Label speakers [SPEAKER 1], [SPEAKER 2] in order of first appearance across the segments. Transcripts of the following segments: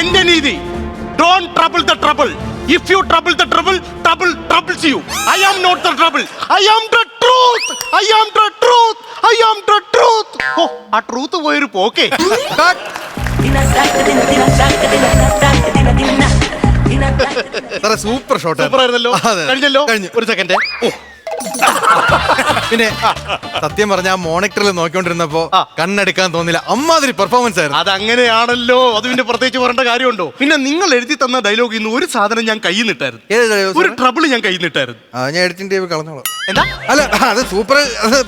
[SPEAKER 1] എന്റെ നീതി. Don't trouble the trouble. If you trouble the trouble, trouble troubles you. I am not the trouble. I am the truth. I am the truth. I am the truth. ഓ, ആ truth പോയൊരു പോക്കേ.
[SPEAKER 2] Super shot.
[SPEAKER 1] Super ആയിരുന്നല്ലോ. കഴിഞ്ഞല്ലോ. ഒരു second.
[SPEAKER 2] പിന്നെ സത്യം പറഞ്ഞ മോണിറ്ററിൽ നോക്കിക്കൊണ്ടിരുന്നപ്പോ കണ്ണെടുക്കാൻ തോന്നില്ല, അമ്മാതിരി പെർഫോമൻസ് ആയിരുന്നു.
[SPEAKER 1] അതങ്ങനെയാണല്ലോ, അത് പിന്നെ പ്രത്യേകിച്ച് പറയേണ്ട കാര്യമുണ്ടോ? പിന്നെ നിങ്ങൾ എഴുതി തന്ന ഡയലോഗിൽ നിന്ന് ഒരു സാധനം ഞാൻ കയ്യിൽ നിട്ടായിരുന്നു. ഒരു ട്രബിൾ ഞാൻ കയ്യിൽ നിട്ടായിരുന്നു.
[SPEAKER 2] ഞാൻ എഡിറ്റിംഗ് ടൈപ്പ് കളഞ്ഞോളാം.
[SPEAKER 1] എന്താ?
[SPEAKER 2] അല്ല, അത് സൂപ്പർ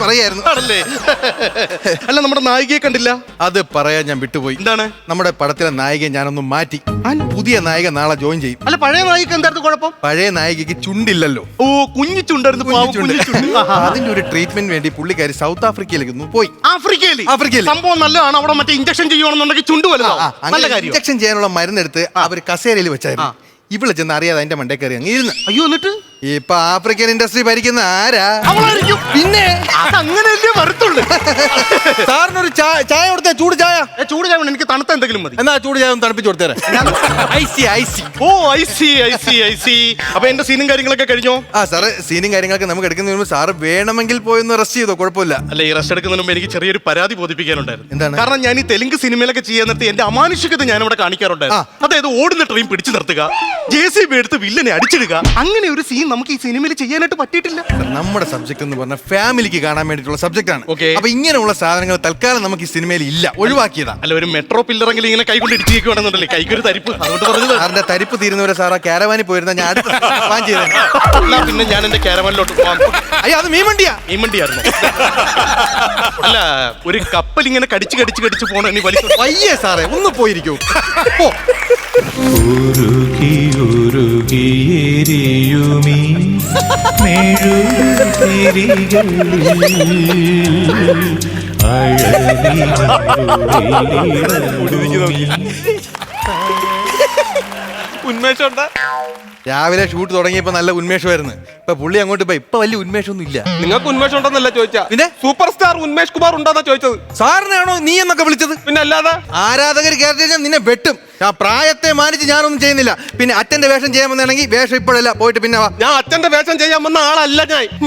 [SPEAKER 2] പറയായിരുന്നു.
[SPEAKER 1] ആണല്ലേ? അല്ല, നമ്മുടെ നായികയെ കണ്ടില്ല.
[SPEAKER 2] അത് പറയാൻ ഞാൻ വിട്ടുപോയി.
[SPEAKER 1] എന്താണ്?
[SPEAKER 2] നമ്മുടെ പടത്തിലെ നായികയെ ഞാനൊന്ന് മാറ്റി. പുതിയ നായിക നാളെ ജോയിൻ ചെയ്യും.
[SPEAKER 1] അല്ല, പഴയ നായിക എന്തായിരുന്നു കുഴപ്പം?
[SPEAKER 2] പഴയ നായികക്ക് ചുണ്ടില്ലല്ലോ.
[SPEAKER 1] ഓ, കുഞ്ഞു ചുണ്ടായിരുന്നു.
[SPEAKER 2] അതിന്റെ ഒരു ട്രീറ്റ്മെന്റ് വേണ്ടി പുള്ളിക്കാരി സൗത്ത് ആഫ്രിക്കയിലേക്ക് പോയി.
[SPEAKER 1] ആഫ്രിക്കയിൽ സംഭവം നല്ലതാണ്. അവിടെ മറ്റേ ഇഞ്ചക്ഷൻ ചെയ്യുവാണെന്നുണ്ടെങ്കിൽ ചുണ്ട് വലുതാവും. നല്ല കാര്യം.
[SPEAKER 2] ഇഞ്ചക്ഷൻ ചെയ്യാനുള്ള മരുന്നെടുത്ത് അവർ കസേരയിൽ വെച്ചായിരുന്നു. ഇവിടെ ചെന്ന് അറിയാതെ അതിന്റെ മണ്ടേ കയറി അങ്ങ് ഇരുന്ന്.
[SPEAKER 1] അയ്യോ, എന്നിട്ട്
[SPEAKER 2] ഇപ്പൊ ആഫ്രിക്കൻ ഇൻഡസ്ട്രി ഭരിക്കുന്ന ആരാ?
[SPEAKER 1] അവളായിരിക്കും.
[SPEAKER 2] പിന്നെ
[SPEAKER 1] അതങ്ങനെയല്ലേ വരത്തുള്ളൂ.
[SPEAKER 2] സാറിനൊരു ചായ കൊടുത്തേ, ചൂട് ചായ.
[SPEAKER 1] ചൂട് ചായ എനിക്ക് തണുത്ത എന്തെങ്കിലും മതി.
[SPEAKER 2] എന്നാ ചൂട് ചായ ഒന്ന് തണുപ്പിച്ച് കൊടുത്തേരെ.
[SPEAKER 1] ഓ, ഐ സി. അപ്പൊ എന്റെ സീനും കാര്യങ്ങളൊക്കെ കഴിഞ്ഞോ?
[SPEAKER 2] സാറ് സീനും കാര്യങ്ങളൊക്കെ നമുക്ക് എടുക്കുന്നതിന് മുമ്പ് സാറ് വേണമെങ്കിൽ പോയി ഒന്ന് റെസ്റ്റ് ചെയ്തോ, കുഴപ്പമില്ല.
[SPEAKER 1] അല്ല, ഈ റെസ്റ്റ് എടുക്കുന്നതിന് മുമ്പ് എനിക്ക് ചെറിയൊരു പരാതി ബോധിപ്പിക്കാനുണ്ടായിരുന്നു.
[SPEAKER 2] എന്താണ്?
[SPEAKER 1] കാരണം ഞാൻ ഈ തെലുങ്ക് സിനിമയിലൊക്കെ ചെയ്യാൻ നിർത്തി എന്റെ അമാനുഷികത ഞാൻ ഇവിടെ കാണിക്കാറുണ്ടായിരുന്നു. അതായത് ഓടുന്ന ട്രെയിൻ പിടിച്ചു നിർത്തുക, JCB എടുത്ത് വില്ലനെ അടിച്ചിടുക. അങ്ങനെ ഒരു സീൻ നമുക്ക് ഈ സിനിമയിൽ ചെയ്യാനായിട്ട് പറ്റിയിട്ടില്ല.
[SPEAKER 2] നമ്മുടെ സബ്ജക്ട് എന്ന് പറഞ്ഞാൽ ഫാമിലിക്ക് കാണാൻ വേണ്ടിയിട്ടുള്ള സബ്ജക്ട് ആണ്.
[SPEAKER 1] അപ്പൊ
[SPEAKER 2] ഇങ്ങനെയുള്ള സാധനങ്ങൾ തൽക്കാലം നമുക്ക് ഈ സിനിമയിൽ ഇല്ല, ഒഴിവാക്കിയതാ.
[SPEAKER 1] അല്ല, ഒരു മെട്രോ പില്ലറെങ്കിലും ഇങ്ങനെ കൈകൊണ്ട് ഇടിച്ചിരിക്കുകയാണെന്നുണ്ടല്ലേ, കൈക്കൊരു തരിപ്പ്. അതുകൊണ്ട് പറഞ്ഞത്
[SPEAKER 2] സാറിന്റെ തരിപ്പ് തീരുന്നവരെ സാർ ആ കാരവാനിൽ പോയിരുന്ന ഞാൻ പ്ലാൻ ചെയ്തേ.
[SPEAKER 1] പിന്നെ ഞാൻ എന്റെ കാരവാനിലോട്ട് പോവാം.
[SPEAKER 2] അയ്യോ, അത്
[SPEAKER 1] മീൻവണ്ടിയായിരുന്നു. അല്ല, ഒരു കപ്പൽ ഇങ്ങനെ കടിച്ച് കടിച്ച് കടിച്ച് പോണ നീ വലിയ
[SPEAKER 2] വയ്യേ സാറേ, ഒന്ന് പോയിരിക്കൂ.
[SPEAKER 3] ഉരുകിയെരിയുമീ
[SPEAKER 1] ഉന്മേഷം ഉണ്ടാ.
[SPEAKER 2] രാവിലെ ഷൂട്ട് തുടങ്ങിയപ്പോ നല്ല ഉന്മേഷമായിരുന്നു. ഇപ്പൊ പുള്ളി അങ്ങോട്ട് പോയി, ഇപ്പൊ വലിയ ഉന്മേഷമൊന്നും ഇല്ല.
[SPEAKER 1] നിങ്ങൾക്ക് ഉന്മേഷം ഉണ്ടെന്നല്ല ചോദിച്ചാ,
[SPEAKER 2] പിന്നെ
[SPEAKER 1] സൂപ്പർ സ്റ്റാർ ഉന്മേഷ് കുമാർ ഉണ്ടോന്നാ ചോദിച്ചത്.
[SPEAKER 2] സാറിനാണോ നീ എന്നൊക്കെ വിളിച്ചത്?
[SPEAKER 1] പിന്നെ അല്ലാതെ
[SPEAKER 2] ആരാധകർ കയറി ഞാൻ നിന്നെ വെട്ടും. ആ പ്രായത്തെ മാനിച്ച് ഞാനൊന്നും ചെയ്യുന്നില്ല. പിന്നെ അച്ഛന്റെ വേഷം ചെയ്യാൻ വന്നാണെങ്കിൽ വേഷം ഇപ്പോഴല്ല, പോയിട്ട് പിന്നെ വാ.
[SPEAKER 1] ഞാൻ അച്ഛന്റെ വേഷം ചെയ്യാൻ വന്ന ആളല്ല.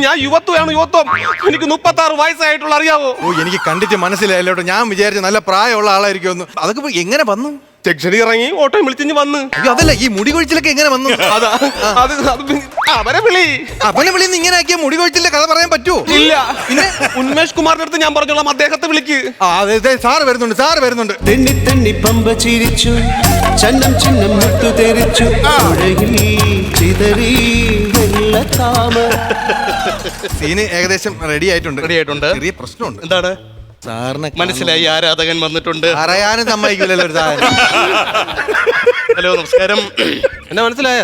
[SPEAKER 1] ഞാൻ യുവത്വമാണ്. യുവത്വം. എനിക്ക് 36 വയസ്സായിട്ടുള്ള, അറിയാവോ?
[SPEAKER 2] ഓ, എനിക്ക് കണ്ടിട്ട് മനസ്സിലായല്ലോട്ടോ. ഞാൻ വിചാരിച്ചു നല്ല പ്രായമുള്ള ആളായിരിക്കും. അതൊക്കെ എങ്ങനെ വന്നു?
[SPEAKER 1] ജംഗ്ഷനിൽ ഇറങ്ങി ഓട്ടോ വിളിച്ചു വന്ന്.
[SPEAKER 2] അയ്യോ, അതല്ല, ഈ മുടി കൊഴിച്ചിലൊക്കെ എങ്ങനെ വന്നു?
[SPEAKER 1] അവരെ വിളി.
[SPEAKER 2] അവനെ വിളിന്ന് ഇങ്ങനെ ആക്കിയ മുടി കൊഴിച്ചിലെ കഥ പറയാൻ പറ്റുമോ?
[SPEAKER 1] ഇല്ല. പിന്നെ ഉന്മേഷ് കുമാറിന്റെ അടുത്ത് ഞാൻ പറഞ്ഞോളാം, അദ്ദേഹത്തെ വിളിക്ക്.
[SPEAKER 2] അതെ, സാറ് വരുന്നുണ്ട്.
[SPEAKER 3] തെന്നി തെന്നി പമ്പ ചിരിച്ചു, ചന്നം ചിന്നം മുത്തു തെറിച്ചു, ചിതറി
[SPEAKER 2] സീന് ഏകദേശം റെഡി ആയിട്ടുണ്ട്. ചെറിയ പ്രശ്നമുണ്ട്.
[SPEAKER 1] എന്താണ്?
[SPEAKER 2] സാറിന്
[SPEAKER 1] മനസ്സിലായി, ആരാധകൻ വന്നിട്ടുണ്ട്.
[SPEAKER 2] പറയാനും സമ്മതിക്കില്ലല്ലോ ഒരു സാധനം.
[SPEAKER 1] ഹലോ, നമസ്കാരം. എന്നെ മനസ്സിലായ?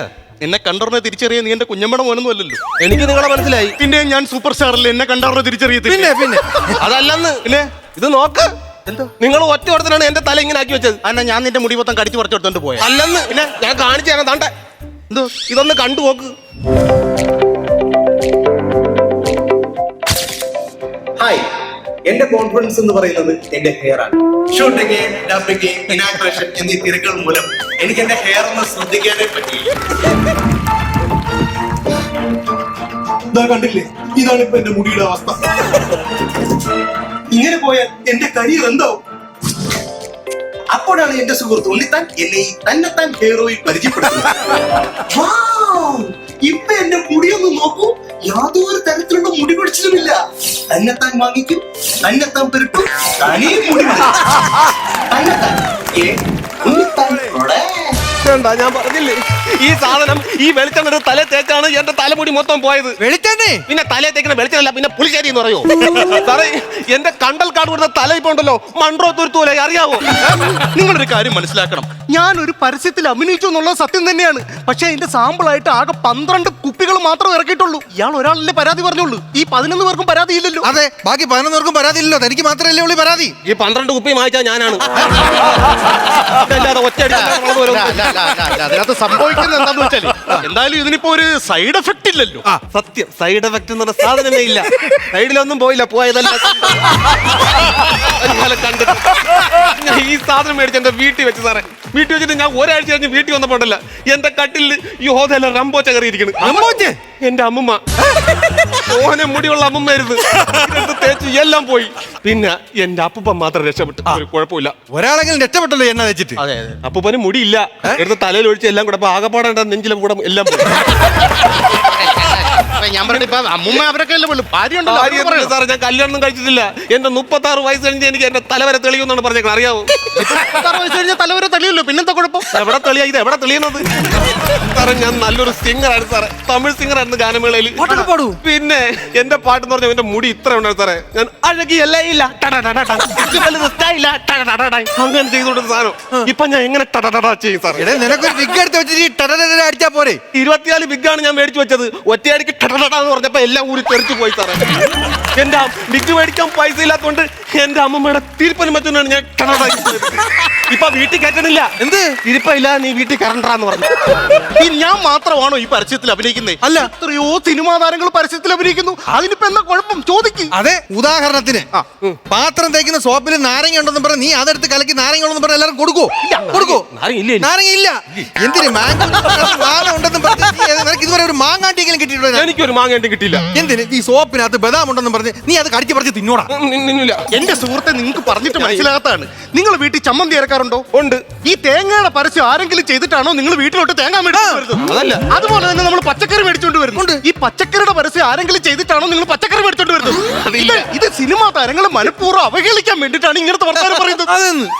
[SPEAKER 1] എന്നെ കണ്ടറിനെ തിരിച്ചറിയാൻ നീ എന്റെ കുഞ്ഞമ്മയുടെ മോനൊന്നും അല്ലല്ലോ. എനിക്ക് നിങ്ങളെ മനസ്സിലായി. പിന്നെ ഞാൻ സൂപ്പർ സ്റ്റാറല്ലേ, എന്നെ കണ്ടറിനെ തിരിച്ചറിയത്തില്ല.
[SPEAKER 2] പിന്നെ
[SPEAKER 1] അതല്ലെന്ന്. പിന്നെ ഇത് നോക്ക്. എന്താ? നിങ്ങൾ ഒറ്റ ഓടത്തിനാണ് എന്റെ തല ഇങ്ങനെ ആക്കി വെച്ചത്. എന്നാ ഞാൻ നിന്റെ മുടി മൊത്തം കടിച്ചു പറിച്ചെടുത്തോണ്ട് പോയ അല്ലെന്ന്. പിന്നെ ഞാൻ കാണിച്ചു തരാം. താണ്ടെ എന്തോ ഇതൊന്ന് കണ്ടു നോക്ക്.
[SPEAKER 4] ഹായ്, എന്റെ കോൺഫിഡൻസ് എന്ന് പറയുന്നത് എന്റെ ഹെയർ ആണ്. ഷൂട്ടിംഗ്, ഡബിംഗ്, ഇനാഗ്രേഷൻ എന്നീ തിരക്കുകൾ മൂലം എനിക്ക് എന്റെ ഹെയർ ഒന്ന് ശ്രദ്ധിക്കാനേ പറ്റിയില്ല. കണ്ടില്ലേ, ഇതാണ് ഇപ്പൊ എന്റെ മുടിയുടെ അവസ്ഥ. ഇങ്ങനെ പോയാൽ എന്റെ കരിയർ എന്താവും? അപ്പോഴാണ് എന്റെ സുഹൃത്ത് ഉണ്ണിത്താൻ എന്നെ ഈ തന്നെത്താൻ ഹെയർ ഓയിൽ പരിചയപ്പെടുന്നത്. ഇപ്പൊ എന്റെ മുടിയൊന്ന് നോക്കൂ, യാതൊരു തരത്തിലുള്ള മുടി പിടിച്ചതുമില്ല. തന്നെത്താൻ വാങ്ങിക്കും, തന്നെത്താൻ പെരുക്കും, തനിയെ മുടി തന്നെത്താൻ.
[SPEAKER 1] ഞാൻ പറഞ്ഞില്ലേ, ഈ സാധനം ഈ വെളിച്ചെണ്ണ തല തേച്ചാണ് എന്റെ തലമുടി മൊത്തം പോയത്.
[SPEAKER 2] വെളിച്ചെണ്ണേ?
[SPEAKER 1] പിന്നെ തല തേക്കുന്ന വെളിച്ചെണ്ണല്ല, പിന്നെ പുളിശ്ശേരി എന്ന് പറയോ? സാറേ, എന്റെ കണ്ടൽ കാട് കൊടുത്ത തല ഇപ്പൊ ഉണ്ടല്ലോ, മൺട്രോ തുരുത്തൂലെ, അറിയാവോ? നിങ്ങളൊരു കാര്യം മനസ്സിലാക്കണം, ഞാൻ ഒരു പരസ്യത്തിൽ അഭിനയിച്ചു എന്നുള്ളത് സത്യം തന്നെയാണ്. പക്ഷെ അതിന്റെ സാമ്പിളായിട്ട് ആകെ 12 കുപ്പികൾ മാത്രം ഇറക്കിയിട്ടുള്ളൂ. ഇയാൾ ഒരാളല്ലേ പരാതി പറഞ്ഞുള്ളൂ. ഈ 11 പേർക്കും പരാതി ഇല്ലല്ലോ.
[SPEAKER 2] അതെ, ബാക്കി 11 പേർക്കും പരാതി ഇല്ലല്ലോ. തനിക്ക് മാത്രമല്ലേ ഉള്ളൂ പരാതി.
[SPEAKER 1] ഈ 12 കുപ്പി വാങ്ങിച്ചാൽ ഞാനാണ്. അതിനകത്ത് സംഭവിക്കുന്നത് എന്താന്ന് വെച്ചാല്, എന്തായാലും ഇതിനിപ്പോ ഒരു സൈഡ് എഫക്ട് ഇല്ലല്ലോ.
[SPEAKER 5] സത്യം, സൈഡ് എഫക്ട് എന്ന് പറഞ്ഞ സാധനമേ ഇല്ല. സൈഡിലൊന്നും പോയില്ല, പോയതല്ല.
[SPEAKER 1] കണ്ടിട്ട് ഈ ഈ സാധനം മേടിച്ച് എന്റെ വീട്ടിൽ വെച്ച് സാറേ. വീട്ടിൽ വെച്ചിട്ട് ഞാൻ ഒരാഴ്ച കഴിഞ്ഞ് വീട്ടിൽ വന്നപ്പോണ്ടല്ല എന്റെ കട്ടിൽ യോധല റംബോച്ച കയറിയിരിക്കുന്നു.
[SPEAKER 2] റംബോച്ചേ?
[SPEAKER 1] എന്റെ അമ്മമ്മ ഓനെ മുടിയുള്ള അമ്മമ്മയായിരുന്നു. ഇതെടുത്ത് തേച്ച് എല്ലാം പോയി. പിന്നെ എന്റെ അപ്പൂപ്പൻ മാത്രം രക്ഷപ്പെട്ടു. ഒരു കുഴപ്പമില്ല.
[SPEAKER 2] ഒരാളെങ്കിലും രക്ഷപ്പെട്ടല്ലോ എണ്ണ വെച്ചിട്ട്.
[SPEAKER 1] അതെ അതെ. അപ്പൂപ്പന് മുടിയില്ല. എടുത്ത് തലയിൽ ഒഴിച്ച് എല്ലാം കൂടെ ആകപ്പാടേണ്ട നെഞ്ചിലും കൂടെ എല്ലാം പോയി.
[SPEAKER 5] ഞാൻ പറഞ്ഞ ഇപ്പൊ അമ്മൂമ്മ അവരൊക്കെ അല്ലേ ഉള്ളൂ. ഭാര്യ ഉണ്ടല്ലോ.
[SPEAKER 1] ഭാര്യ സാറേ, ഞാൻ കല്യാണം കഴിച്ചിട്ടില്ല. എന്റെ 36 വയസ്സ് കഴിഞ്ഞ് എനിക്ക് എന്റെ തലവരെ തെളിയുന്നാണ് പറഞ്ഞേക്കണം. അറിയാവോ?
[SPEAKER 5] 36 വയസ്സ് കഴിഞ്ഞാൽ തലവരെ തെളിയല്ലോ. പിന്നെന്താ കുഴപ്പം?
[SPEAKER 1] എവിടെ തെളിയാ? ഇത് എവിടെ തെളിയുന്നത് സാറേ? ഞാൻ നല്ലൊരു സിംഗറാണ് സാറേ. തമിഴ് സിംഗറായിരുന്നു ഗാനമേളയിൽ.
[SPEAKER 2] പാട്ടൊക്കെ പാടൂ.
[SPEAKER 1] പിന്നെ എന്റെ പാട്ടെന്ന് പറഞ്ഞാൽ എന്റെ മുടി ഇത്ര ഉണ്ടായിരുന്നു സാറേ. ഞാൻ അഴകിയല്ല ഇല്ല അങ്ങനെ ചെയ്തോണ്ട് സാധനം. ഇപ്പൊ ഞാൻ എങ്ങനെ ചെയ്യും സാറേ?
[SPEAKER 2] എടേ നിനക്കൊരു വിഗ് എടുത്ത് വെച്ചിട്ട് അടിച്ചാ പോരെ?
[SPEAKER 1] 24 വിഗാണ് ഞാൻ മേടിച്ചു വെച്ചത്. ഒറ്റയടിക്ക് എന്ന് പറഞ്ഞപ്പോ എല്ലാം ഊരി തെറിച്ചു പോയി സാറേ. എന്റെ വിഗ് മേടിക്കാൻ പൈസ ഇല്ലാത്തോണ്ട് എന്റെ അമ്മമ്മയുടെ തിരുപ്പനി മറ്റൊന്നാണ് ഞാൻ ഇപ്പൊ വീട്ടിൽ കയറ്റണില്ല.
[SPEAKER 2] എന്ത്
[SPEAKER 1] തിരുപ്പില്ല, നീ വീട്ടിൽ കയറണ്ടാന്ന് പറഞ്ഞു.
[SPEAKER 5] ഈ ഞാൻ മാത്രമാണോ ഈ പരസ്യത്തിൽ അഭിനയിക്കുന്നത്?
[SPEAKER 2] അല്ല.
[SPEAKER 5] എത്രയോ സിനിമാ താരങ്ങൾ പരസ്യത്തിൽ അഭിനയിക്കുന്നു. അതിനിപ്പോ എന്താ കുഴപ്പം? ചോദിക്കും.
[SPEAKER 2] അതെ, ഉദാഹരണത്തിന് പാത്രം തേക്കുന്ന സോപ്പിൽ നാരങ്ങ ഉണ്ടെന്ന് പറഞ്ഞ നീ അതെടുത്ത് കലക്കി നാരങ്ങ ഉണ്ടെന്ന് പറഞ്ഞ എല്ലാവരും കൊടുക്കോ? നാരങ്ങ ഇല്ല. എന്തിന് മാങ്ങ ഉണ്ടെന്ന് പറഞ്ഞ് നിനക്ക് ഇതുവരെ ഒരു മാങ്ങാട്ടിയെങ്കിലും കിട്ടിയിട്ടുണ്ടോ?
[SPEAKER 1] എനിക്കൊരു മാങ്ങേണ്ടി കിട്ടിയില്ല.
[SPEAKER 2] എന്തിന് ഈ സോപ്പിനകത്ത് ബദാം ഉണ്ടെന്ന് പറഞ്ഞ് നീ അത് കടിച്ചു പറിച്ച് തിന്നോടാ?
[SPEAKER 5] എന്റെ സുഹൃത്തെ, നിങ്ങൾക്ക് പറഞ്ഞിട്ട് മനസ്സിലാകാത്തതാണ്. നിങ്ങൾ വീട്ടിൽ ചമ്മന്തി ഇറക്കാറുണ്ടോ?
[SPEAKER 1] ഉണ്ട്.
[SPEAKER 5] ഈ തേങ്ങയുടെ പരസ്യം ആരെങ്കിലും ചെയ്തിട്ടാണോ നിങ്ങൾ വീട്ടിലോട്ട് തേങ്ങ മേടിച്ചു വരുന്നത്?
[SPEAKER 1] അതല്ല.
[SPEAKER 5] അതുപോലെ തന്നെ നമ്മൾ പച്ചക്കറി മേടിച്ചോണ്ട് വരുന്നുണ്ട്. ഈ പച്ചക്കറിയുടെ പരസ്യം ആരെങ്കിലും ചെയ്തിട്ടാണോ നിങ്ങൾ പച്ചക്കറി മേടിച്ചോണ്ട് വരുന്നത്? ഇത് സിനിമാ താരങ്ങൾ മനഃപൂർവ്വം അവഹേളിക്കാൻ വേണ്ടിയിട്ടാണ് ഇങ്ങനത്തെ വർത്തമാനം പറയുന്നത്.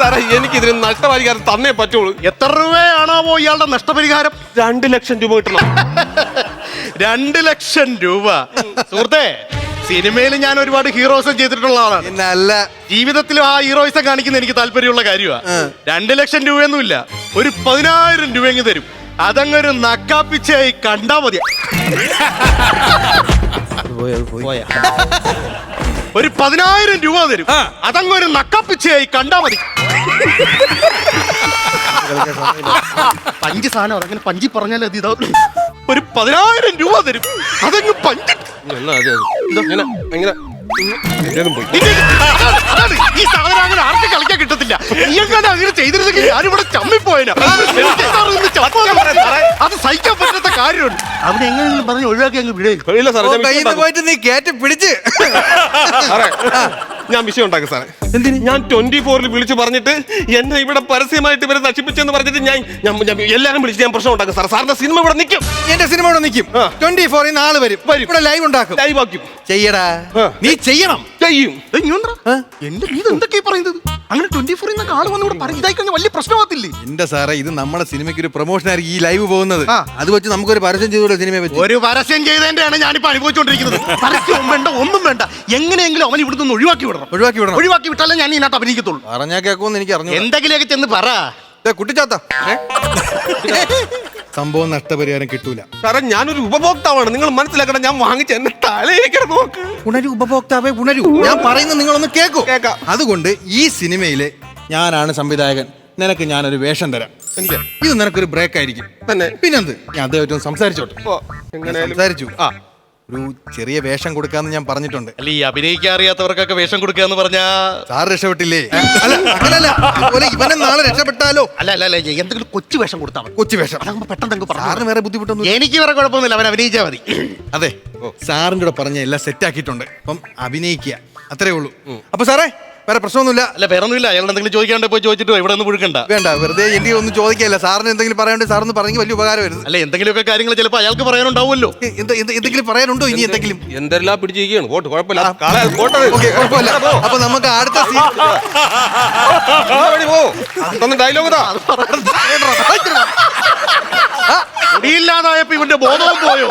[SPEAKER 1] സാറേ, എനിക്ക് ഇതിന് നഷ്ടപരിഹാരം തന്നേ പറ്റുള്ളൂ.
[SPEAKER 5] എത്ര രൂപയാണാവോ ഇയാളുടെ നഷ്ടപരിഹാരം?
[SPEAKER 1] 2 ലക്ഷം രൂപ കിട്ടണം.
[SPEAKER 5] 2 ലക്ഷം രൂപ. സുഹൃത്തെ, സിനിമയിൽ ഞാൻ ഒരുപാട് ഹീറോയിസം ചെയ്തിട്ടുള്ള ആളാണ്.
[SPEAKER 2] നല്ല
[SPEAKER 5] ജീവിതത്തിലും ആ ഹീറോയിസം കാണിക്കുന്ന എനിക്ക് താല്പര്യമുള്ള കാര്യമാണ്. 2 ലക്ഷം രൂപയൊന്നുമില്ല, ഒരു 10,000 രൂപ എങ്ങ് തരും. അതങ്ങൊരു നക്കാപ്പിച്ചായി കണ്ടാ മതി. ഒരു 10,000 രൂപ തരും. അതങ്ങൊരു നക്കാപ്പിച്ചായി കണ്ടാ മതി. പഞ്ച് സാധനം അതങ്ങനെ പഞ്ചി പറഞ്ഞാൽ അത് ഇതാ. ഒരു 10,000 രൂപ തരും. അതങ്ങ് പഞ്ച്. അതാണ് ഈ സാധനം. അങ്ങനെ ആർക്കും കളിക്കാൻ കിട്ടത്തില്ല. നീ എങ്ങനെ അങ്ങനെ ചെയ്തിരുന്നെങ്കിൽ ഞാനിവിടെ ചമ്മിപ്പോയനാ. അത് സഹിക്കാൻ പറ്റാത്ത കാര്യമുണ്ട്. അവിടെ എങ്ങനെയെങ്കിലും പറഞ്ഞ് ഒഴിവാക്കി അങ്ങ് വിടേ.
[SPEAKER 2] പോയിട്ട് നീ കേറ്റി പിടിച്ച്
[SPEAKER 1] ഞാൻ വിഷയം ഉണ്ടാക്കും സാറേ. ഞാൻ 24-ൽ വിളിച്ചു പറഞ്ഞിട്ട് എന്നെ ഇവിടെ പരസ്യമായിട്ട് ഇവരെ നശിപ്പിച്ചെന്ന് പറഞ്ഞിട്ട് ഞാൻ എല്ലാരും വിളിച്ച് ഞാൻ പ്രശ്നം ഉണ്ടാക്കും സാർ. സാറിന്റെ സിനിമ ഇവിടെ നിൽക്കും.
[SPEAKER 2] എന്റെ സിനിമ ഇവിടെ നിൽക്കും. 24 നാള് വരും. ഇവിടെ ലൈവ് ഉണ്ടാക്കും.
[SPEAKER 1] ലൈവ് ആക്കും.
[SPEAKER 2] ചെയ്യടാ, നീ ചെയ്യണം.
[SPEAKER 1] ചെയ്യും.
[SPEAKER 5] എന്റെ ഇത് എന്തൊക്കെയാ പറയുന്നത്? അങ്ങനെ 24 എന്നൊക്കെ ആള് വന്ന് ഇവിടെ പറയും. ഇതായി കഴിഞ്ഞാൽ വലിയ പ്രശ്നമാകത്തില്ലേ?
[SPEAKER 2] എന്റെ സാറേ, ഇത് നമ്മുടെ സിനിമയ്ക്ക് ഒരു പ്രൊമോഷൻ ആയിരിക്കും ഈ ലൈവ് പോകുന്നത്. അത് വെച്ച് നമുക്കൊരു പരസ്യം ചെയ്തൂടെ സിനിമയെ വെച്ച്?
[SPEAKER 5] ഒരു പരസ്യം ചെയ്തതിന്റെയാണ് ഞാനിപ്പോ അനുഭവിച്ചുകൊണ്ടിരിക്കുന്നത്. പരസ്യവും വേണ്ട, ഒന്നും വേണ്ട. എങ്ങനെയെങ്കിലും അവൻ ഇവിടുന്ന് ഒഴിവാക്കി വിടണം. ഒഴിവാക്കി വിട്ടാലേ ഞാൻ ഇതിനകത്ത് അഭിനയിക്കത്തുള്ളൂ.
[SPEAKER 2] പറഞ്ഞാ കേൾക്കുമെന്ന് എനിക്ക് അറിഞ്ഞു.
[SPEAKER 5] എന്തെങ്കിലുമൊക്കെ ചെന്ന് പറ.
[SPEAKER 2] കുട്ടിച്ചാത്ത സംഭവം നഷ്ടപരിഹാരം കിട്ടൂല
[SPEAKER 1] സാറേ. ഞാനൊരു ഉപഭോക്താവാണ്, നിങ്ങൾ മനസ്സിലാക്കണം. ഞാൻ വാങ്ങിച്ച എന്നെ തലയിലേക്ക് നോക്ക്.
[SPEAKER 2] ഉണരു ഉപഭോക്താവേ, ഉണരു. ഞാൻ പറയുന്നത് നിങ്ങളൊന്ന് കേൾക്കൂ.
[SPEAKER 1] കേൾക്കാം.
[SPEAKER 2] അതുകൊണ്ട് ഈ സിനിമയിലെ ഞാനാണ് സംവിധായകൻ. നിനക്ക് ഞാനൊരു വേഷം തരാം.
[SPEAKER 1] എനിക്ക്
[SPEAKER 2] ഇത് നിനക്കൊരു ബ്രേക്ക് ആയിരിക്കും
[SPEAKER 1] തന്നെ.
[SPEAKER 2] പിന്നെന്ത്, ഞാൻ അദ്ദേഹം സംസാരിച്ചോട്ടെ. സംസാരിച്ചു. ഒരു ചെറിയ വേഷം കൊടുക്കാന്ന് ഞാൻ പറഞ്ഞിട്ടുണ്ട്.
[SPEAKER 5] അല്ല, ഈ അഭിനയിക്കാൻ അറിയാത്തവർക്കൊക്കെ വേഷം കൊടുക്കുക എന്ന് പറഞ്ഞാ
[SPEAKER 2] സാർ രക്ഷപ്പെട്ടില്ലേ? അല്ല, അങ്ങനല്ല. അതുപോലെ ഇവനെ നാളെ രക്ഷപ്പെട്ടാലോ?
[SPEAKER 5] അല്ല എന്തെങ്കിലും കൊച്ചു വേഷം കൊടുത്താൽ മതി.
[SPEAKER 2] കൊച്ചു വേഷം
[SPEAKER 5] അതാകുമ്പോ പെട്ടെന്ന്
[SPEAKER 2] സാറിന് വേറെ ബുദ്ധിമുട്ടൊന്നും.
[SPEAKER 5] എനിക്ക് വേറെ കുഴപ്പമൊന്നുമില്ല, അവൻ അഭിനയിച്ചാൽ മതി.
[SPEAKER 2] അതെ, സാറിൻ്റെ കൂടെ പറഞ്ഞ എല്ലാം സെറ്റ് ആക്കിയിട്ടുണ്ട്. അപ്പം അഭിനയിക്കുക, അത്രേ ഉള്ളൂ. അപ്പൊ സാറേ, വേറെ പ്രശ്നമൊന്നുമില്ല.
[SPEAKER 5] അല്ല, വേറെ ഒന്നുമില്ല. അയാൾ എന്തെങ്കിലും ചോദിക്കാണ്ട് പോയി ചോദിച്ചിട്ടോ ഇവിടെ ഒന്ന് പുഴുക്കണ്ട.
[SPEAKER 2] വേണ്ട, വെറുതെ എനിക്ക് ഒന്നും ചോദിക്കില്ല. സാറിന് എന്തെങ്കിലും പറയാണ്ട് സാറൊന്ന് പറഞ്ഞ് വലിയ ഉപകാരമായിരുന്നു.
[SPEAKER 5] അല്ല, എന്തെങ്കിലുമൊക്കെ കാര്യങ്ങൾ ചിലപ്പോൾ അയാൾക്ക് പറയാനുണ്ടാവുമല്ലോ.
[SPEAKER 2] എന്തെങ്കിലും പറയാനുണ്ടോ? ഇനി എന്തെങ്കിലും
[SPEAKER 1] എന്തെല്ലാം പിടിച്ചിരിക്കുകയാണ്. പോട്ട് കുഴപ്പമില്ല.
[SPEAKER 2] കുഴപ്പമില്ല. അപ്പൊ നമുക്ക് അടുത്ത
[SPEAKER 1] ഡയലോഗ്
[SPEAKER 5] ഇല്ലാതായപ്പോ ഇവന്റെ ബോധവും പോയോ?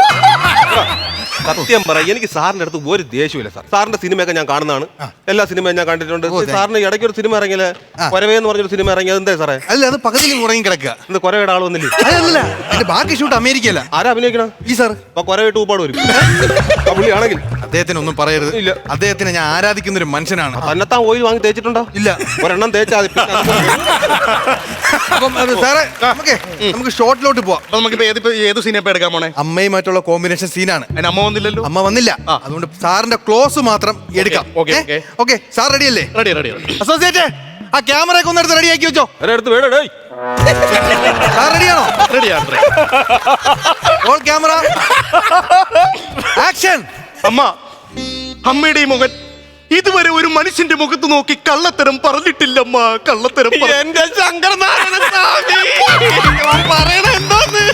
[SPEAKER 1] സത്യം പറ, എനിക്ക് സാറിന്റെ അടുത്ത് ഒരു ദേഷ്യമില്ല സാർ. സാറിന്റെ സിനിമയൊക്കെ ഞാൻ കാണുന്നതാണ്. എല്ലാ സിനിമയും ഞാൻ കണ്ടിട്ടുണ്ട്. സാറിന് ഇടയ്ക്ക് ഒരു സിനിമ ഇറങ്ങിയത് കൊരവേ എന്ന് പറഞ്ഞൊരു സിനിമ ഇറങ്ങിയത് എന്താ സാറേ?
[SPEAKER 2] അല്ല, അത് പകുതിയിൽ ഉറങ്ങി കിടക്കുക.
[SPEAKER 1] ഇന്ന് കൊരയുടെ ആൾ വന്നില്ലേ?
[SPEAKER 2] അല്ല, അതിന്റെ ബാക്കി ഷൂട്ട് അമേരിക്കയില.
[SPEAKER 1] ആരാ അഭിനയിക്കണം?
[SPEAKER 2] ഈ സാർ.
[SPEAKER 1] അപ്പൊ കൊരവിട്ട് ഊപ്പാട് വരും. പുള്ളിയാണെങ്കിൽ
[SPEAKER 2] അദ്ദേഹത്തിന് ഒന്നും പറയരുത്. ഇല്ല, അദ്ദേഹത്തിനെ ഞാൻ ആരാധിക്കുന്ന ഒരു മനുഷ്യനാണ്.
[SPEAKER 1] തന്നെത്താൻ ഓയിൽ വാങ്ങി തേച്ചിട്ടുണ്ടോ?
[SPEAKER 2] ഇല്ല,
[SPEAKER 1] ഒരെണ്ണം തേച്ചാ മതി.
[SPEAKER 2] അപ്പം സാറേ, നമുക്ക് ഷോട്ടിലോട്ട് പോവാം.
[SPEAKER 5] അപ്പൊ നമുക്കിപ്പോ ഏത് സിനിമ എടുക്കാൻ പോണേ?
[SPEAKER 2] അമ്മയും മറ്റുള്ള കോമ്പിനേഷൻ സീനാണ്.
[SPEAKER 5] അതിന് അമ്മ വന്നില്ലല്ലോ.
[SPEAKER 2] അമ്മ വന്നില്ല. അതുകൊണ്ട് സാറിന്റെ ക്ലോസ് മാത്രം എടുക്കാം.
[SPEAKER 5] ഓക്കെ
[SPEAKER 2] സാർ റെഡി അല്ലേ?
[SPEAKER 5] റെഡി.
[SPEAKER 2] അസോസിയേറ്റ് ആ ക്യാമറ ഒക്കെ ഒന്ന് എടുത്ത് റെഡിയാക്കി വെച്ചോ.
[SPEAKER 1] എടുത്ത് വേടേ
[SPEAKER 2] സാർ റെഡിയാണോ?
[SPEAKER 5] റെഡിയാണ്.
[SPEAKER 2] Roll camera action.
[SPEAKER 5] അമ്മ, അമ്മയുടെ ഈ മുഖൻ ഇതുവരെ ഒരു മനുഷ്യന്റെ മുഖത്ത് നോക്കി കള്ളത്തരം പറഞ്ഞിട്ടില്ലമ്മ. കള്ളത്തരം
[SPEAKER 1] എന്റെ ശങ്കരനാരായണ സ്വാമി പറയണ എന്തോന്ന്?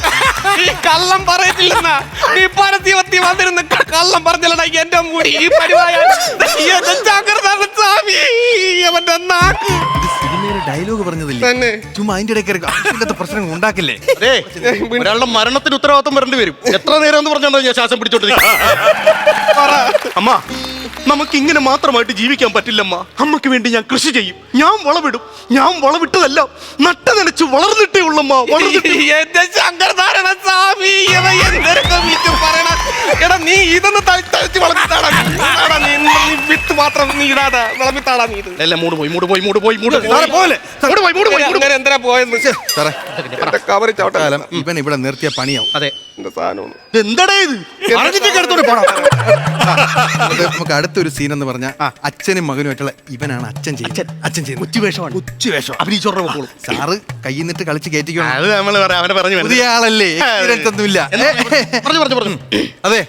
[SPEAKER 1] ഈ കള്ളം പറയത്തില്ലെന്നാ നീ പരസ്യവത്തി വന്നിരുന്ന് കള്ളം പറഞ്ഞല്ലടാ എന്റെ മുടി ഈ പരിവായ എന്റെ ശങ്കരനാരായണ സ്വാമി അവന്റെ നാക്ക്
[SPEAKER 2] സിനിമയുടെ ഡയലോഗ് പറഞ്ഞതില്ലേ,
[SPEAKER 1] തന്നെ.
[SPEAKER 2] ചുമ്മാ അതിന്റെ ഇടയ്ക്ക് ആവശ്യമില്ലാത്ത പ്രശ്നങ്ങൾ ഉണ്ടാക്കില്ലേ.
[SPEAKER 5] അതെ, ഒരാളുടെ മരണത്തിന് ഉത്തരവാദിത്വം വരേണ്ടി വരും. എത്ര നേരം എന്ന് പറഞ്ഞാൽ ഞാൻ ശ്വാസം പിടിച്ചോണ്ടിരിക്കും. അമ്മ, നമുക്ക് ഇങ്ങനെ മാത്രമായിട്ട് ജീവിക്കാൻ പറ്റില്ലമ്മ. അമ്മക്ക് വേണ്ടി ഞാൻ കൃഷി ചെയ്യും, ഞാൻ വളവിടും. ഞാൻ വളവിട്ടതല്ല, നട്ട് നനച്ച് വളർന്നിട്ടേ ഉള്ളമ്മ.
[SPEAKER 1] എന്റെ ശങ്കരനാരായണ സ്വാമി എന്തൊക്കെ വിറ്റ് പറയണ എടാ, നീ ഇതൊന്ന് തളിച്ച് വളർത്തിത്താടാ. നീ വിത്ത് മാത്രം നീ ഇടാതെ വിളമ്പിത്താടാ നീ ഇത്.
[SPEAKER 5] അല്ല, മൂട് പോയി.
[SPEAKER 2] സാറേ പോലെ
[SPEAKER 1] അങ്ങനെ എന്തിനാ പോയെന്ന്
[SPEAKER 2] സാറേ
[SPEAKER 1] കവറി ചവിട്ടാ
[SPEAKER 2] കാലം ഇവൻ ഇവിടെ നിർത്തിയ പണിയാവും.
[SPEAKER 5] അതെ,
[SPEAKER 1] എന്റെ സാധനം
[SPEAKER 5] എന്താടാ ഇത്?
[SPEAKER 2] പറഞ്ഞിട്ടൊക്കെ എടുത്തോണ്ട് പോണം. അത് നമുക്ക് അടുത്തൊരു സീൻ എന്ന് പറഞ്ഞാൽ അച്ഛനും മകനുമായിട്ടുള്ള ഇവനാണ് അച്ഛൻ ചെയ്യുന്നത്.
[SPEAKER 5] കുറ്റിവേഷമാണ്.
[SPEAKER 2] കുച്ചുവേഷം
[SPEAKER 5] അഭിനയിച്ചോടെ പോകുള്ളൂ.
[SPEAKER 2] സാറ് കയ്യിൽ നിന്നിട്ട് കളിച്ച് കയറ്റിക്കണം.
[SPEAKER 5] അത് നമ്മൾ പറയാം, അവനെ പറഞ്ഞു
[SPEAKER 2] പുതിയ ആളല്ലേ, എക്സ്പീരിയൻസ് ഒന്നുമില്ല.
[SPEAKER 5] പറഞ്ഞു.
[SPEAKER 2] അതെ,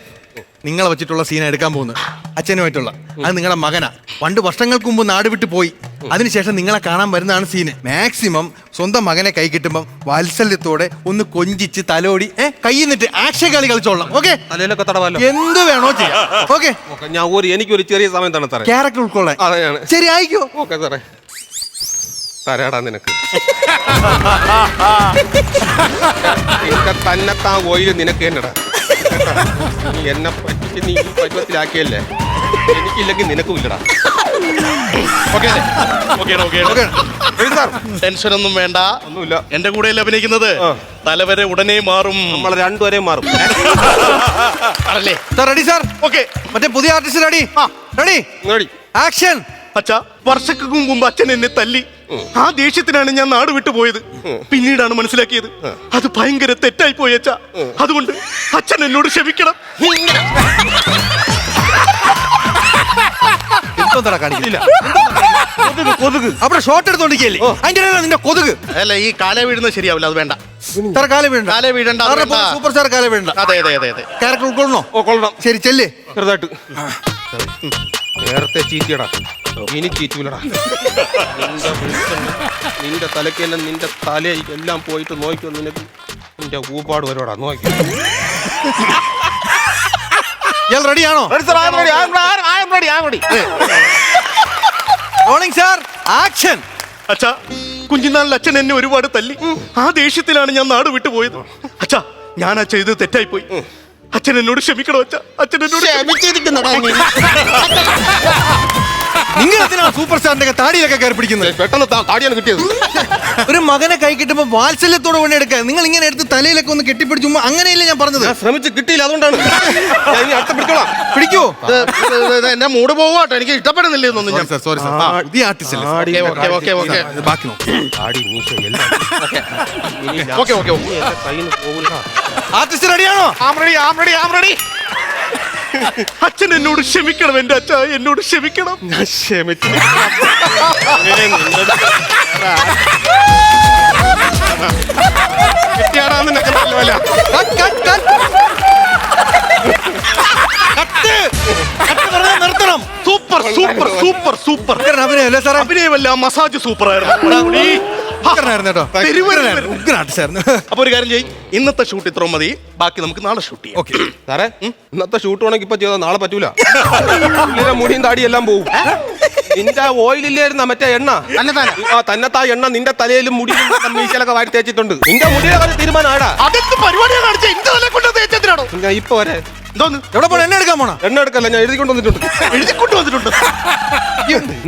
[SPEAKER 2] നിങ്ങളെ വെച്ചിട്ടുള്ള സീന എടുക്കാൻ പോകുന്നത് അച്ഛനുമായിട്ടുള്ള. അത് നിങ്ങളുടെ മകനാ. പണ്ട് വർഷങ്ങൾക്ക് മുമ്പ് നാട് വിട്ട് പോയി. അതിനുശേഷം നിങ്ങളെ കാണാൻ വരുന്നതാണ് സീന്. മാക്സിമം സ്വന്തം മകനെ കൈ കിട്ടുമ്പോൾ വാത്സല്യത്തോടെ ഒന്ന് കൊഞ്ചിച്ച് തലോടി കയ്യിൽ നിന്നിട്ട് ആക്ഷൻ കളി കളിച്ചോളാം. ഓക്കെ,
[SPEAKER 1] തലയിലൊക്കെ തടവാലോ.
[SPEAKER 2] എന്ത് വേണോ ചെയ്യാം. ഓക്കെ,
[SPEAKER 1] ഞാൻ എനിക്കൊരു ചെറിയ സമയം തന്നെ തരാം.
[SPEAKER 2] ക്യാരക്ടർ ഉൾക്കൊള്ളാൻ.
[SPEAKER 1] അതെയാണ്.
[SPEAKER 2] ശരി, ആയിക്കോ.
[SPEAKER 1] ഓക്കെ സാറേ, തരാടാ നിനക്ക്. നിനക്ക് തന്നെത്താ ഓയില് നിനക്ക് എന്നടാ. നീ എന്നെ പറ്റി നീ ഈ പരുവത്തിലാക്കിയല്ലേ, എനിക്കില്ലെങ്കിൽ നിനക്കും ഇല്ലടാ.
[SPEAKER 5] ടെൻഷനൊന്നും വേണ്ട,
[SPEAKER 1] ഒന്നുമില്ല.
[SPEAKER 5] എന്റെ കൂടെ അഭിനയിക്കുന്നത് തലവരെ ഉടനെ മാറും.
[SPEAKER 1] നമ്മൾ രണ്ടുപേരെയും മാറും.
[SPEAKER 5] ആണല്ലേ?
[SPEAKER 2] Sir ready sir?
[SPEAKER 5] ഓക്കെ.
[SPEAKER 2] മറ്റേ പുതിയ ആർട്ടിസ്റ്റ് റെഡി? റെഡി,
[SPEAKER 1] ഇങ്ങോട്ട്.
[SPEAKER 2] ആക്ഷൻ.
[SPEAKER 5] അച്ഛാ, വർഷങ്ങൾക്ക് മുമ്പ് അച്ഛൻ എന്നെ തല്ലി. ആ ദേഷ്യത്തിനാണ് ഞാൻ നാട് വിട്ടു പോയത്. പിന്നീടാണ് മനസ്സിലാക്കിയത് അത് ഭയങ്കര തെറ്റായി പോയി അച്ഛാ. അതുകൊണ്ട് അച്ഛൻ എന്നോട് ക്ഷമിക്കണം.
[SPEAKER 2] അവിടെ ഷോട്ട് എടുത്തോണ്ടിരിക്കല്ലേ, അതിന്റെ ഇടയിലാണ് നിന്റെ കൊതുക്.
[SPEAKER 5] അല്ല, ഈ കാലേ വീഴുന്നത് ശരിയാവില്ല, അത് വേണ്ട.
[SPEAKER 2] സാർ കാലേ വീഴണ്ട.
[SPEAKER 5] കാലേ വീഴണ്ട, അത് വേണ്ട.
[SPEAKER 2] സൂപ്പർ സ്റ്റാർ കാലേ വീഴണ്ട.
[SPEAKER 5] അതെ അതെ അതെ അതെ.
[SPEAKER 2] ക്യാരക്ടർ ഉൾക്കൊള്ളണോ?
[SPEAKER 1] കൊള്ളണം.
[SPEAKER 2] ശരി, ചെല്ലേ.
[SPEAKER 1] ചെറുതായിട്ട് നേരത്തെ ചീറ്റിയടാ, ഇനി ചീറ്റൂലടാ. നിന്റെ തലക്കെല്ലാം നിന്റെ തല എല്ലാം പോയിട്ട് നോക്കിയോ, നിനക്ക് നിന്റെ ഊപ്പാട് വരുവാടാ. നോക്കി.
[SPEAKER 2] ഇയാൾ റെഡിയാണോ? Rolling sir, action.
[SPEAKER 5] അച്ഛാ, കുഞ്ഞിനാളിൽ അച്ഛൻ എന്നെ ഒരുപാട് തല്ലി. ആ ദേഷ്യത്തിലാണ് ഞാൻ നാട് വിട്ടു പോയത്. അച്ഛാ, ഞാൻ ആ ചെയ്തത് തെറ്റായി പോയി. അച്ഛൻ എന്നോട് ക്ഷമിക്കണം അച്ഛാ. അച്ഛൻ എന്നോട്
[SPEAKER 1] ക്ഷമിച്ചിരിക്കുന്നടാ നീ.
[SPEAKER 2] നിങ്ങൾ എന്തിനാണ് സൂപ്പർ സ്റ്റാറിന്റെ താടിയിലൊക്കെ കയറി പിടിക്കുന്നത്?
[SPEAKER 1] പെട്ടെന്ന് താടിയാണ് കിട്ടിയത്.
[SPEAKER 2] ഒരു മകനെ കൈ കിട്ടുമ്പോ വാത്സല്യത്തോടെ കൊണ്ട് എടുക്കുക. നിങ്ങൾ ഇങ്ങനെ എടുത്ത് തലയിലൊക്കെ ഒന്ന് കെട്ടിപ്പിടിച്ചു. അങ്ങനെയല്ലേ ഞാൻ പറഞ്ഞത്.
[SPEAKER 1] ഞാൻ ശ്രമിച്ച് കിട്ടിയില്ല, അതുകൊണ്ടാണ്. ഞാൻ ഇനി അടുത്ത പിടിച്ചോളാം.
[SPEAKER 2] പിടിക്കോ?
[SPEAKER 5] എന്റെ മൂഡ് പോവാട്ടോ, എനിക്ക് ഇഷ്ടപ്പെടുന്നില്ല എന്നൊന്നും ഞാൻ.
[SPEAKER 2] സോറി സാർ, ഈ ആർട്ടിസ്റ്റ് ബാക്കി ആർട്ടിസ്റ്റ് റെഡിയാണോ?
[SPEAKER 5] അച്ഛൻ എന്നോട് ക്ഷമിക്കണം, എന്റെ അച്ഛ എന്നോട് ക്ഷമിക്കണം.
[SPEAKER 1] ഞാൻ ക്ഷമിച്ചു. കിട്ടിയാടാന്ന് നിനക്ക് നല്ലതല്ല.
[SPEAKER 2] നിർത്തണം.
[SPEAKER 5] സൂപ്പർ സൂപ്പർ സൂപ്പർ സൂപ്പർ
[SPEAKER 2] അഭിനയല്ലേ സാർ?
[SPEAKER 5] അഭിനയമല്ല, മസാജ് സൂപ്പർ ആയിരുന്നു. അപ്പൊ ഒരു കാര്യം ചെയ്യും, ഇന്നത്തെ ഷൂട്ട് ഇത്രയും മതി, ബാക്കി നമുക്ക് നാളെ ഷൂട്ട് ചെയ്യാം.
[SPEAKER 2] ഓക്കെ
[SPEAKER 1] സാറേ, ഇന്നത്തെ ഷൂട്ട് വേണമെങ്കിൽ ഇപ്പൊ ചെയ്താൽ നാളെ പറ്റൂല. മുടിയും താടിയും എല്ലാം പോവും. നിന്റെ ഓയിലില്ലായിരുന്ന മറ്റേ എണ്ണ തന്നെത്താ എണ്ണ നിന്റെ തലയിലും മുടിയിലും മീശലൊക്കെ വാരി തേച്ചിട്ടുണ്ട്. നിന്റെ മുടിയുടെ കാര്യം തീരുമാനം ആടാ.
[SPEAKER 5] അതൊക്കെ പരിപാടിയാണ് കാണിച്ചത്. എന്റെ തലയെ കൊണ്ട് തേച്ചതിനാണോ?
[SPEAKER 1] ഞാൻ ഇപ്പൊ വരെ
[SPEAKER 5] എന്തോന്ന്
[SPEAKER 2] എവിടെ പോണ? എണ്ണ എടുക്കാൻ പോണ?
[SPEAKER 1] എണ്ണ എടുക്കല്ല, ഞാൻ എഴുതിക്കൊണ്ട് വന്നിട്ടുണ്ട്.
[SPEAKER 5] എഴുതിക്കൊണ്ട് വന്നിട്ടുണ്ട്.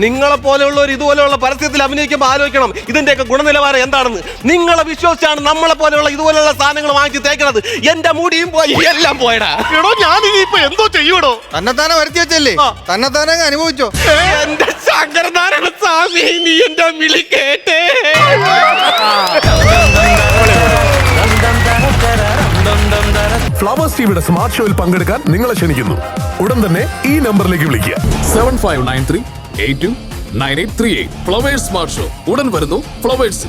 [SPEAKER 1] നിങ്ങളെ പോലെയുള്ളവർ ഇതുപോലെയുള്ള പരസ്യത്തിൽ അഭിനയിക്കുമ്പോൾ ആലോചിക്കണം ഇതിന്റെയൊക്കെ ഗുണനിലവാരം എന്താണെന്ന്. നിങ്ങളെ വിശ്വസിച്ചാണ് നമ്മളെ പോലെയുള്ള ഇതുപോലെയുള്ള സാധനങ്ങൾ വാങ്ങിച്ച് തേക്കുന്നത്. എന്റെ മുടിയും പോയി, എല്ലാം പോയടാ.
[SPEAKER 5] എടോ, ഞാൻ ഇനിയിപ്പോ എന്തോ ചെയ്യടോ?
[SPEAKER 2] തന്നെത്താനെ വരുത്തി വെച്ചല്ലേ, തന്നെത്താനെ അനുഭവിച്ചോ.
[SPEAKER 1] എന്റെ ശങ്കരനാരായണ സ്വാമി, നീ എന്റെ വിളി കേട്ടേ.
[SPEAKER 6] ഫ്ലവേഴ്സ് ടിവിയുടെ സ്മാർട്ട് ഷോയിൽ പങ്കെടുക്കാൻ നിങ്ങളെ ക്ഷണിക്കുന്നു. ഉടൻ തന്നെ ഈ നമ്പറിലേക്ക് വിളിക്കുക 759382 9838 ഫ്ലവേഴ്സ് സ്മാർട്ട് ഷോ ഉടൻ വരുന്നു ഫ്ലവേഴ്സ്.